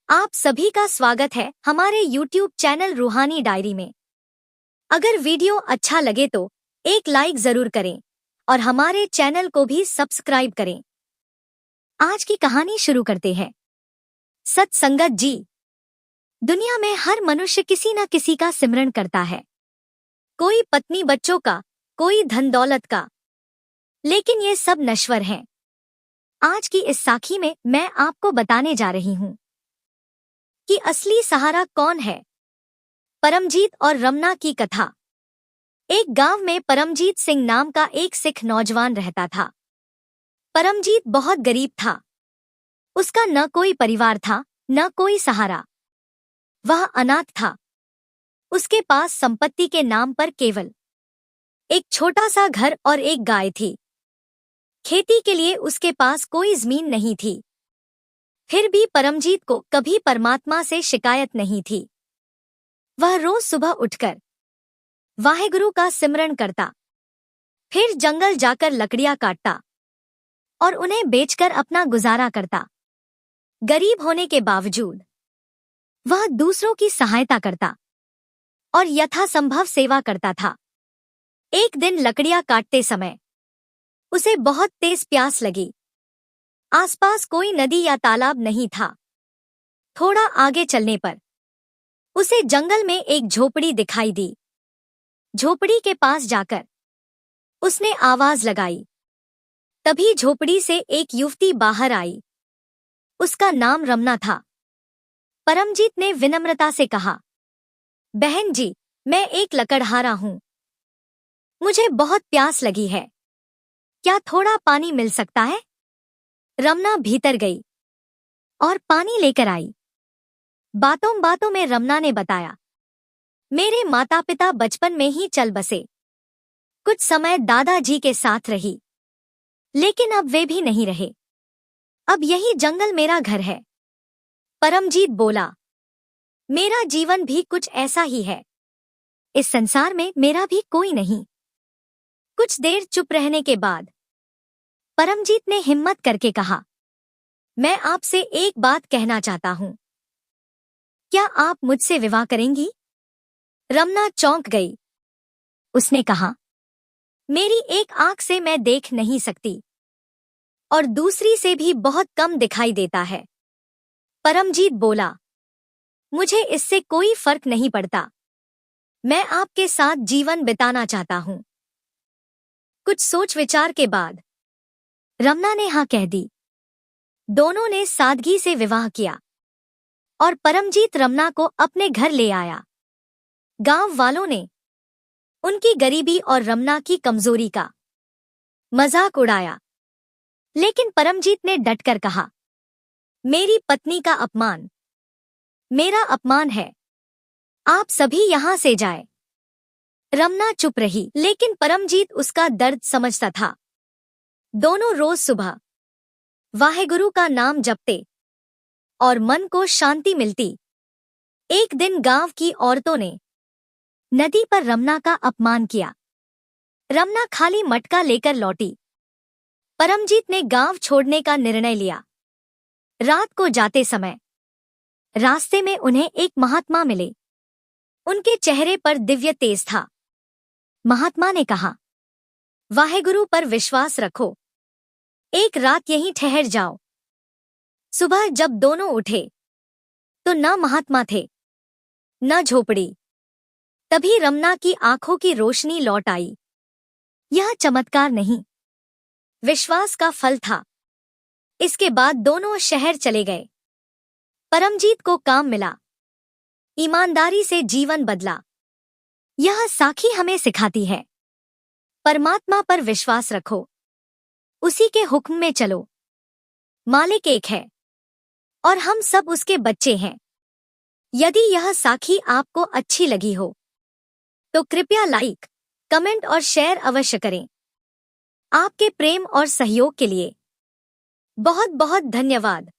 आप सभी का स्वागत है हमारे YouTube चैनल रूहानी डायरी में। अगर वीडियो अच्छा लगे तो एक लाइक जरूर करें और हमारे चैनल को भी सब्सक्राइब करें। आज की कहानी शुरू करते हैं। सत्संगत जी। दुनिया में हर मनुष्य किसी न किसी का सिमरन करता है, कोई पत्नी बच्चों का, कोई धन दौलत का, लेकिन ये सब नश्वर हैं। आज की इस साखी में मैं आपको बताने जा रही हूँ कि असली सहारा कौन है। परमजीत और रमना की कथा। एक गांव में परमजीत सिंह नाम का एक सिख नौजवान रहता था। परमजीत बहुत गरीब था। उसका न कोई परिवार था, न कोई सहारा। वह अनाथ था। उसके पास संपत्ति के नाम पर केवल एक छोटा सा घर और एक गाय थी। खेती के लिए उसके पास कोई जमीन नहीं थी। फिर भी परमजीत को कभी परमात्मा से शिकायत नहीं थी। वह रोज सुबह उठकर वाहेगुरु का सिमरन करता, फिर जंगल जाकर लकड़ियां काटता और उन्हें बेचकर अपना गुजारा करता। गरीब होने के बावजूद वह दूसरों की सहायता करता और यथासंभव सेवा करता था। एक दिन लकड़ियां काटते समय उसे बहुत तेज प्यास लगी। आसपास कोई नदी या तालाब नहीं था। थोड़ा आगे चलने पर उसे जंगल में एक झोपड़ी दिखाई दी। झोपड़ी के पास जाकर उसने आवाज लगाई। तभी झोपड़ी से एक युवती बाहर आई। उसका नाम रमना था। परमजीत ने विनम्रता से कहा, बहन जी, मैं एक लकड़हारा हूं। मुझे बहुत प्यास लगी है, क्या थोड़ा पानी मिल सकता है? रमना भीतर गई और पानी लेकर आई। बातों बातों में रमना ने बताया, मेरे माता पिता बचपन में ही चल बसे। कुछ समय दादाजी के साथ रही, लेकिन अब वे भी नहीं रहे। अब यही जंगल मेरा घर है। परमजीत बोला, मेरा जीवन भी कुछ ऐसा ही है। इस संसार में मेरा भी कोई नहीं। कुछ देर चुप रहने के बाद परमजीत ने हिम्मत करके कहा, मैं आपसे एक बात कहना चाहता हूं। क्या आप मुझसे विवाह करेंगी? रमना चौंक गई। उसने कहा, मेरी एक आंख से मैं देख नहीं सकती और दूसरी से भी बहुत कम दिखाई देता है। परमजीत बोला, मुझे इससे कोई फर्क नहीं पड़ता। मैं आपके साथ जीवन बिताना चाहता हूं। कुछ सोच विचार के बाद रमना ने हाँ कह दी। दोनों ने सादगी से विवाह किया और परमजीत रमना को अपने घर ले आया। गांव वालों ने उनकी गरीबी और रमना की कमजोरी का मजाक उड़ाया, लेकिन परमजीत ने डटकर कहा, मेरी पत्नी का अपमान मेरा अपमान है। आप सभी यहां से जाए। रमना चुप रही, लेकिन परमजीत उसका दर्द समझता था। दोनों रोज सुबह वाहेगुरु का नाम जपते और मन को शांति मिलती। एक दिन गांव की औरतों ने नदी पर रमना का अपमान किया। रमना खाली मटका लेकर लौटी। परमजीत ने गांव छोड़ने का निर्णय लिया। रात को जाते समय रास्ते में उन्हें एक महात्मा मिले। उनके चेहरे पर दिव्य तेज था। महात्मा ने कहा, वाहेगुरु पर विश्वास रखो, एक रात यहीं ठहर जाओ। सुबह जब दोनों उठे तो न महात्मा थे, न झोपड़ी। तभी रमना की आंखों की रोशनी लौट आई। यह चमत्कार नहीं, विश्वास का फल था। इसके बाद दोनों शहर चले गए। परमजीत को काम मिला, ईमानदारी से जीवन बदला। यह साखी हमें सिखाती है, परमात्मा पर विश्वास रखो, उसी के हुक्म में चलो। मालिक एक है और हम सब उसके बच्चे हैं। यदि यह साखी आपको अच्छी लगी हो तो कृपया लाइक, कमेंट और शेयर अवश्य करें। आपके प्रेम और सहयोग के लिए बहुत बहुत धन्यवाद।